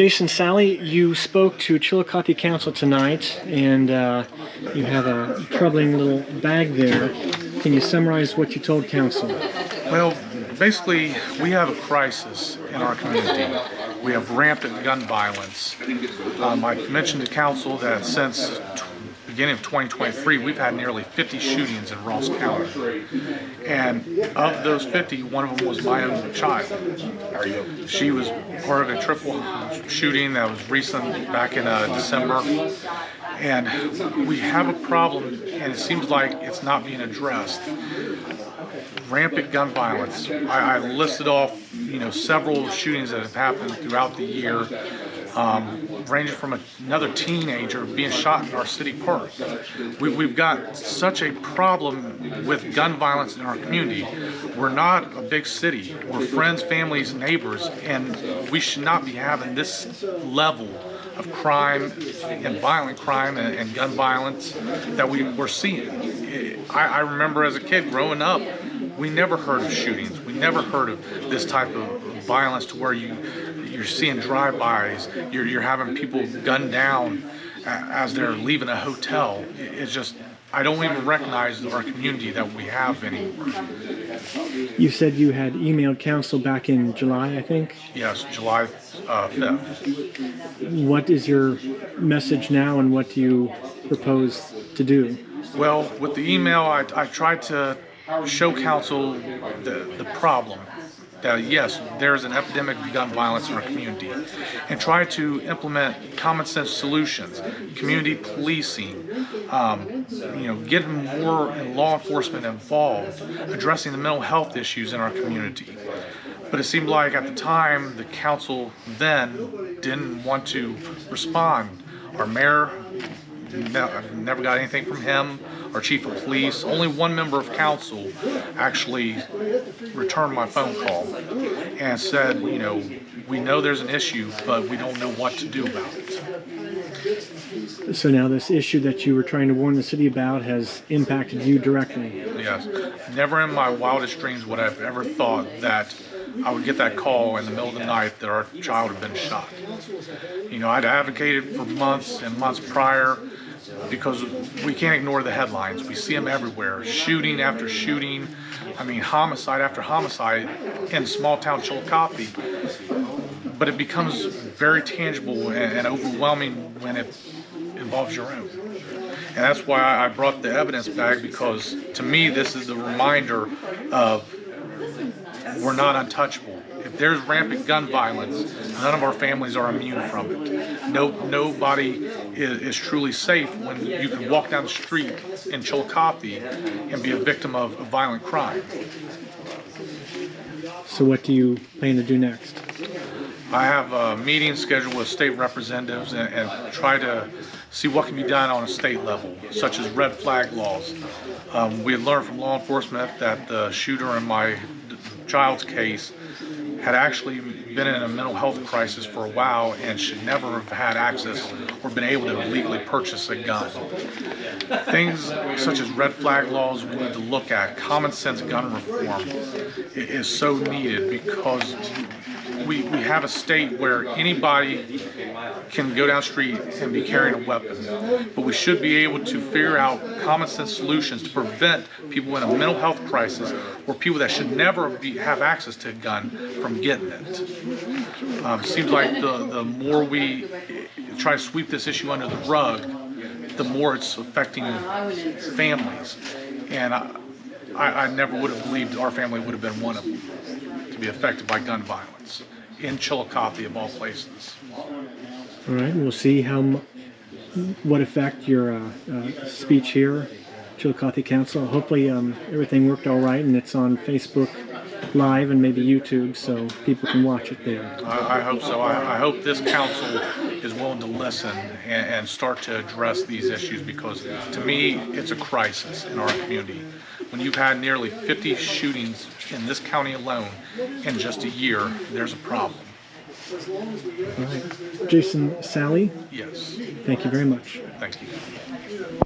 Jason Salley, you spoke to Chillicothe Council tonight, and you have a troubling little bag there. Can you summarize what you told Council? Well, basically, we have a crisis in our community. We have rampant gun violence. I mentioned to Council that since beginning of 2023, we've had nearly 50 shootings in Ross County. And of those 50, one of them was my own child. She was part of a triple shooting that was recent back in December. And we have a problem, and it seems like it's not being addressed. Rampant gun violence. I listed off, several shootings that have happened throughout the year, ranging from another teenager being shot in our city park. We've got such a problem with gun violence in our community. We're not a big city. We're friends, families, neighbors, and we should not be having this level of crime and violent crime and gun violence that we're seeing. I remember as a kid growing up, we never heard of shootings. We never heard of this type of violence to where you're seeing drive-bys, you're having people gunned down as they're leaving a hotel. It's just, I don't even recognize our community that we have anymore. You said you had emailed Council back in July, I think? Yes, July 5th. What is your message now, and what do you propose to do? Well, with the email, I tried to show Council the problem. That yes, there's an epidemic of gun violence in our community, and try to implement common sense solutions, community policing, getting more law enforcement involved, addressing the mental health issues in our community. But it seemed like at the time, the Council then didn't want to respond. Our mayor, never got anything from him. Our chief of police, only one member of Council actually returned my phone call and said, we know there's an issue, but we don't know what to do about it. So now this issue that you were trying to warn the city about has impacted you directly? Yes. Never in my wildest dreams would I have ever thought that I would get that call in the middle of the night that our child had been shot. I'd advocated for months and months prior, because we can't ignore the headlines. We see them everywhere, shooting after shooting. Homicide after homicide in small town Chillicothe. But it becomes very tangible and overwhelming when it involves your own. And that's why I brought the evidence bag, because to me this is the reminder of we're not untouchable. If there's rampant gun violence, none of our families are immune from it. Nobody is truly safe when you can walk down the street in Chillicothe and be a victim of violent crime. So what do you plan to do next? I have a meeting scheduled with state representatives and try to see what can be done on a state level, such as red flag laws. We had learned from law enforcement that the shooter in my child's case had actually been in a mental health crisis for a while and should never have had access or been able to legally purchase a gun. Things such as red flag laws we need to look at. Common sense gun reform is so needed, because we have a state where anybody can go down the street and be carrying a weapon, but we should be able to figure out common sense solutions to prevent people in a mental health crisis or people that should never have access to a gun from getting it. Seems like the more we try to sweep this issue under the rug, the more it's affecting families. And I never would have believed our family would have been one of them to be affected by gun violence in Chillicothe, of all places. All right, we'll see what effect your speech here, Chillicothe Council. Hopefully everything worked all right, and it's on Facebook Live and maybe YouTube, so people can watch it there. I hope so. I hope this council is willing to listen and start to address these issues, because to me it's a crisis in our community. When you've had nearly 50 shootings in this county alone in just a year, there's a problem. All right. Jason Salley? Yes. Thank you very much. Thank you.